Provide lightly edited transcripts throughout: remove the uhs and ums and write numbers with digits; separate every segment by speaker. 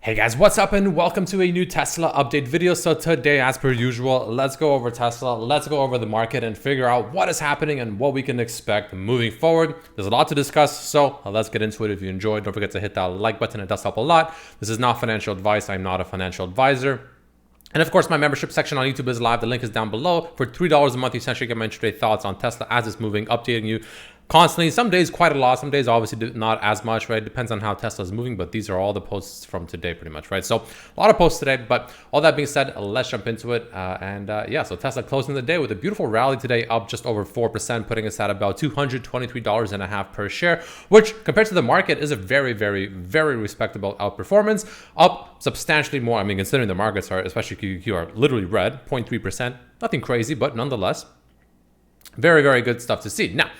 Speaker 1: Hey guys, what's up and welcome to a new Tesla update video. So today, as per usual, let's go over Tesla, let's go over the market and figure out what is happening and what we can expect moving forward. There's a lot to discuss, so let's get into it. If you enjoyed, don't forget to hit that like button. It does help a lot. This is not financial advice. I'm not a financial advisor. And of course, my membership section on YouTube is live. The link is down below. For $3 a month, you essentially get my intraday thoughts on Tesla as it's moving, updating you constantly. Some days quite a lot, some days obviously not as much, right? Depends on how Tesla is moving, but these are all the posts from today pretty much, right? So a lot of posts today, but all that being said, let's jump into it. Yeah, so Tesla closing the day with a beautiful rally today, up just over 4%, putting us at about $223.50 per share, which compared to the market is a very, very, very respectable outperformance, up substantially more. I mean, considering the markets are, especially QQQ, are literally red, 0.3%, nothing crazy, but nonetheless, very, very good stuff to see. Now,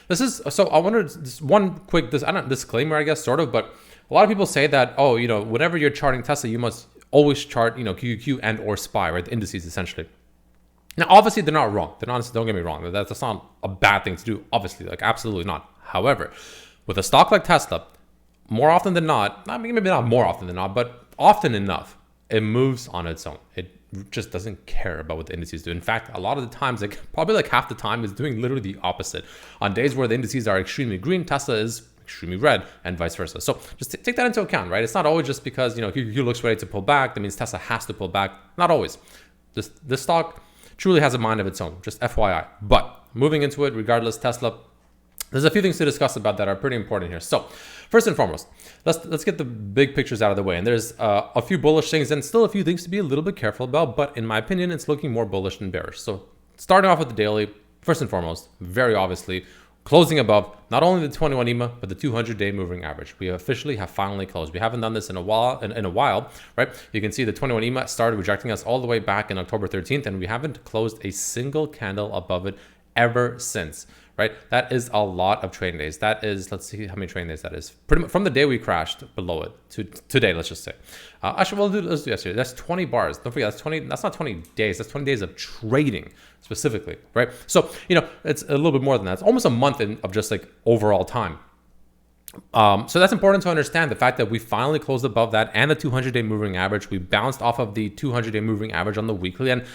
Speaker 1: this is, so I wanted just one quick disclaimer, I guess, sort of, but a lot of people say that, oh, you know, whenever you're charting Tesla, you must always chart, you know, QQQ and or SPY, right? The indices essentially. Now, obviously they're not wrong. They're not, don't get me wrong. That's not a bad thing to do, obviously, like absolutely not. However, with a stock like Tesla, more often than not, I mean, maybe not more often than not, but often enough, it moves on its own. It just doesn't care about what the indices do. In fact, a lot of the times, like probably like half the time, is doing literally the opposite. On days where the indices are extremely green, Tesla is extremely red, and vice versa. So just take that into account, right? It's not always just because, you know, QQQ looks ready to pull back, that means Tesla has to pull back. Not always. This stock truly has a mind of its own, just FYI. But moving into it, regardless, Tesla, there's a few things to discuss about that are pretty important here. So first and foremost, let's get the big pictures out of the way. And there's a few bullish things and still a few things to be a little bit careful about. But in my opinion, it's looking more bullish than bearish. So starting off with the daily, first and foremost, very obviously, closing above not only the 21 EMA, but the 200-day moving average. We officially have finally closed. We haven't done this in a while, right? You can see the 21 EMA started rejecting us all the way back in October 13th, and we haven't closed a single candle above it ever since. Right, that is a lot of trading days. That is, let's see how many trading days that is. Pretty much from the day we crashed below it to today, let's just say. Actually, let's do yesterday. That's 20 bars. Don't forget, that's 20. That's not 20 days. That's 20 days of trading specifically, right? So you know, it's a little bit more than that. It's almost a month of just like overall time. So that's important to understand, the fact that we finally closed above that and the 200-day moving average. We bounced off of the 200-day moving average on the weekly, and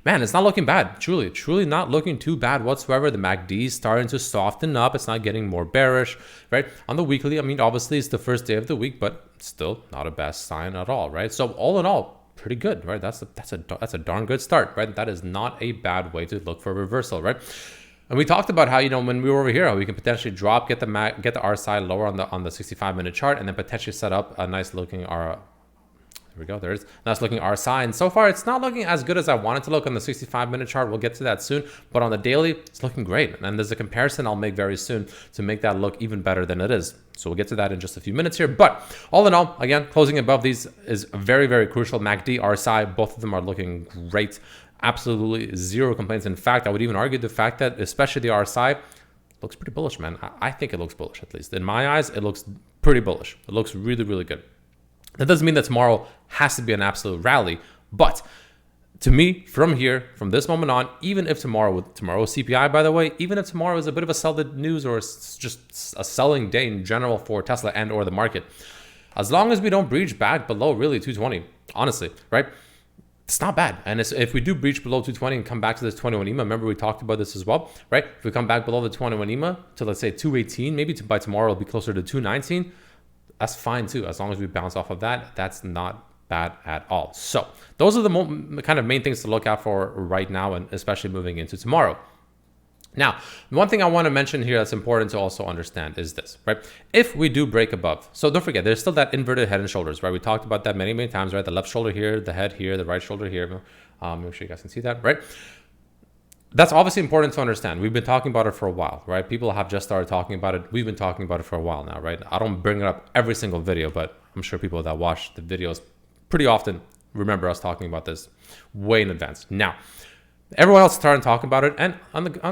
Speaker 1: man, it's not looking bad. Truly not looking too bad whatsoever. The MACD is starting to soften up. It's not getting more bearish, right? On the weekly, I mean, obviously it's the first day of the week, but still not a bad sign at all, right? So all in all, pretty good, right? That's a darn good start, right? That is not a bad way to look for a reversal, right? And we talked about how, you know, when we were over here, how we can potentially drop, get the RSI lower on the 65-minute chart, and then potentially set up a nice looking There we go. There is nice looking RSI. And so far, it's not looking as good as I want it to look on the 65-minute chart. We'll get to that soon. But on the daily, it's looking great. And there's a comparison I'll make very soon to make that look even better than it is. So we'll get to that in just a few minutes here. But all in all, again, closing above these is very, very crucial. MACD, RSI, both of them are looking great. Absolutely zero complaints. In fact, I would even argue the fact that especially the RSI looks pretty bullish, man. I think it looks bullish, at least. In my eyes, it looks pretty bullish. It looks really, really good. That doesn't mean that tomorrow has to be an absolute rally, but to me, from here, from this moment on, even if tomorrow CPI, by the way, even if tomorrow is a bit of a sell the news or just a selling day in general for Tesla and or the market, as long as we don't breach back below really 220, honestly, right? It's not bad. And if we do breach below 220 and come back to this 21 EMA, remember we talked about this as well, right? If we come back below the 21 EMA to, let's say, 218, maybe by tomorrow it'll be closer to 219. That's fine too, as long as we bounce off of that. That's not bad at all. So those are the kind of main things to look out for right now, and especially moving into tomorrow. Now, one thing I want to mention here that's important to also understand is this, right? If we do break above, so don't forget, there's still that inverted head and shoulders, right? We talked about that many, many times, right? The left shoulder here, the head here, the right shoulder here. Make sure you guys can see that, right? That's obviously important to understand. We've been talking about it for a while, right? People have just started talking about it. We've been talking about it for a while now, right? I don't bring it up every single video, but I'm sure people that watch the videos pretty often remember us talking about this way in advance. Now, everyone else is starting to talk about it, and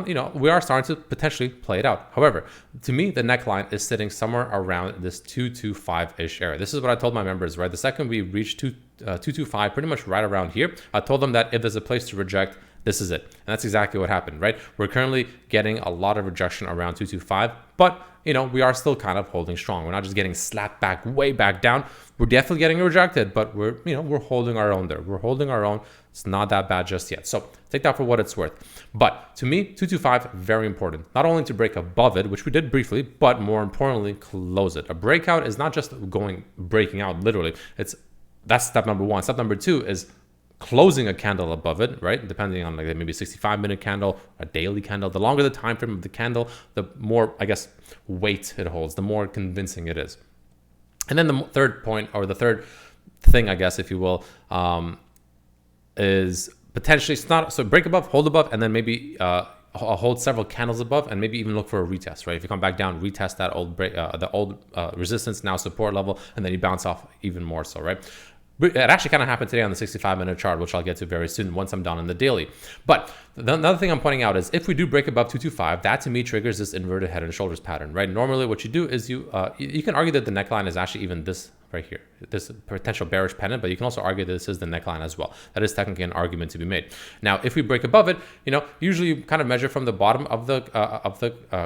Speaker 1: you know, we are starting to potentially play it out. However, to me, the neckline is sitting somewhere around this 225-ish area. This is what I told my members, right? The second we reach 225, pretty much right around here, I told them that if there's a place to reject, This is it. And that's exactly what happened, right? We're currently getting a lot of rejection around 225, but we are still kind of holding strong. We're not just getting slapped back, way back down. We're definitely getting rejected, but we're holding our own there. We're holding our own. It's not that bad just yet. So take that for what it's worth. But to me, 225, very important. Not only to break above it, which we did briefly, but more importantly, close it. A breakout is not just breaking out literally. That's step number one. Step number two is closing a candle above it, right? Depending on like maybe a 65-minute candle, a daily candle. The longer the time frame of the candle, the more, I guess, weight it holds, the more convincing it is. And then the third point, or the third thing, I guess, if you will, is potentially break above, hold above, and then maybe hold several candles above, and maybe even look for a retest, right? If you come back down, retest that old resistance, now support level, and then you bounce off even more so, right? It actually kind of happened today on the 65-minute chart, which I'll get to very soon once I'm done in the daily. But another thing I'm pointing out is if we do break above 225, that to me triggers this inverted head and shoulders pattern, right? Normally what you do is you can argue that the neckline is actually even this right here, this potential bearish pennant, but you can also argue that this is the neckline as well. That is technically an argument to be made. Now, if we break above it, usually you kind of measure from the bottom of the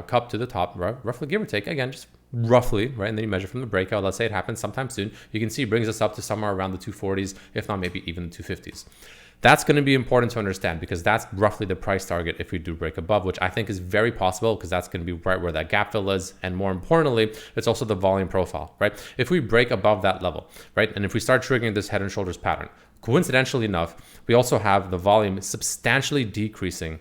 Speaker 1: cup to the top, right? Roughly, give or take, again, just roughly, right? And then you measure from the breakout. Let's say it happens sometime soon. You can see it brings us up to somewhere around the 240s, if not maybe even the 250s. That's going to be important to understand because that's roughly the price target if we do break above, which I think is very possible because that's going to be right where that gap fill is. And more importantly, it's also the volume profile, right? If we break above that level, right? And if we start triggering this head and shoulders pattern, coincidentally enough, we also have the volume substantially decreasing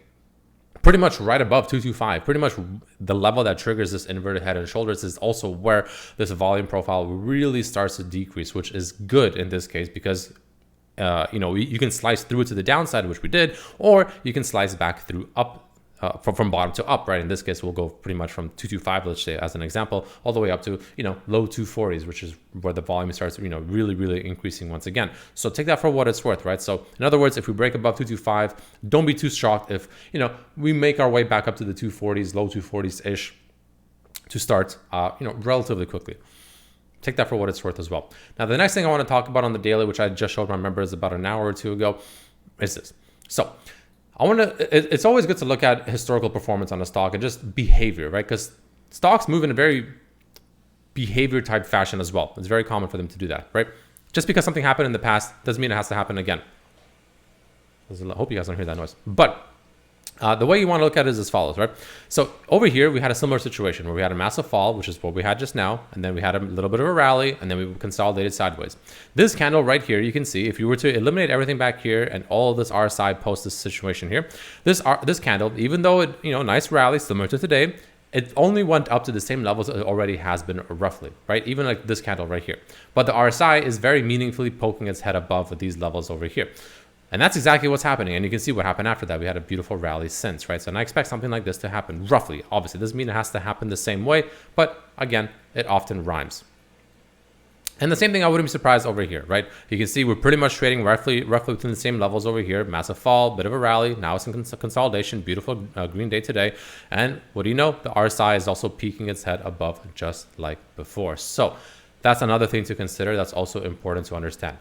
Speaker 1: pretty much right above 225. Pretty much the level that triggers this inverted head and shoulders is also where this volume profile really starts to decrease, which is good in this case because you can slice through it to the downside, which we did, or you can slice back through up from bottom to up, right? In this case, we'll go pretty much from 225, let's say, as an example, all the way up to, low 240s, which is where the volume starts, really, really increasing once again. So take that for what it's worth, right? So in other words, if we break above 225, don't be too shocked if, we make our way back up to the 240s, low 240s-ish to start, relatively quickly. Take that for what it's worth as well. Now, the next thing I want to talk about on the daily, which I just showed my members about an hour or two ago, is this. So it's always good to look at historical performance on a stock and just behavior, right? Because stocks move in a very behavior type fashion as well. It's very common for them to do that, right? Just because something happened in the past doesn't mean it has to happen again. I hope you guys don't hear that noise. But the way you want to look at it is as follows, right? So over here, we had a similar situation where we had a massive fall, which is what we had just now. And then we had a little bit of a rally, and then we consolidated sideways. This candle right here, you can see if you were to eliminate everything back here and all of this RSI post this situation here, this candle, even though it, nice rally similar to today, it only went up to the same levels it already has been roughly, right? Even like this candle right here. But the RSI is very meaningfully poking its head above with these levels over here. And that's exactly what's happening. And you can see what happened after that. We had a beautiful rally since, right? So and I expect something like this to happen roughly. Obviously, it doesn't mean it has to happen the same way, but again, it often rhymes. And the same thing, I wouldn't be surprised over here, right? You can see we're pretty much trading roughly within the same levels over here. Massive fall, bit of a rally. Now it's in consolidation. Beautiful green day today. And what do you know? The RSI is also peeking its head above just like before. So that's another thing to consider. That's also important to understand.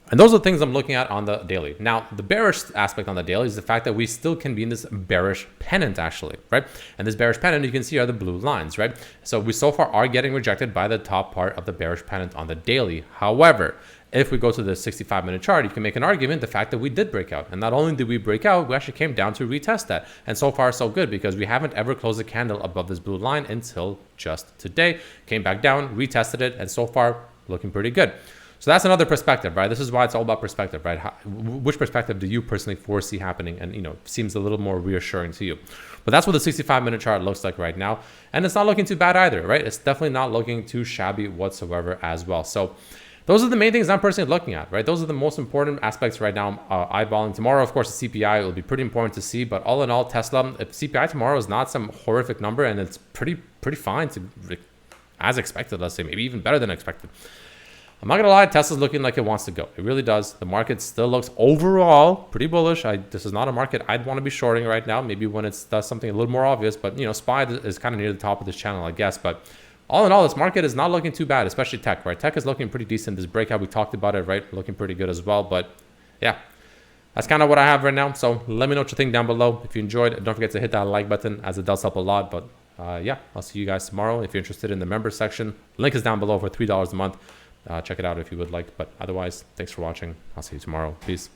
Speaker 1: And those are the things I'm looking at on the daily. Now, the bearish aspect on the daily is the fact that we still can be in this bearish pennant actually, right? And this bearish pennant, you can see are the blue lines, right? So we so far are getting rejected by the top part of the bearish pennant on the daily. However, if we go to the 65-minute chart, you can make an argument the fact that we did break out. And not only did we break out, we actually came down to retest that. And so far, so good, because we haven't ever closed a candle above this blue line until just today. Came back down, retested it, and so far looking pretty good. So that's another perspective, right? This is why it's all about perspective, right? Which perspective do you personally foresee happening and, seems a little more reassuring to you? But that's what the 65-minute chart looks like right now. And it's not looking too bad either, right? It's definitely not looking too shabby whatsoever as well. So those are the main things I'm personally looking at, right? Those are the most important aspects right now I'm eyeballing. Tomorrow, of course, the CPI will be pretty important to see. But all in all, Tesla, if CPI tomorrow is not some horrific number and it's pretty fine to, as expected, let's say, maybe even better than expected. I'm not gonna lie, Tesla's looking like it wants to go. It really does. The market still looks overall pretty bullish. This is not a market I'd want to be shorting right now. Maybe when it does something a little more obvious, but SPY is kind of near the top of this channel, I guess. But all in all, this market is not looking too bad, especially tech, right? Tech is looking pretty decent. This breakout, we talked about it, right? Looking pretty good as well. But yeah, that's kind of what I have right now. So let me know what you think down below. If you enjoyed, don't forget to hit that like button, as it does help a lot. But yeah, I'll see you guys tomorrow. If you're interested in the member section, link is down below for $3 a month. Check it out if you would like. But otherwise, thanks for watching. I'll see you tomorrow. Peace.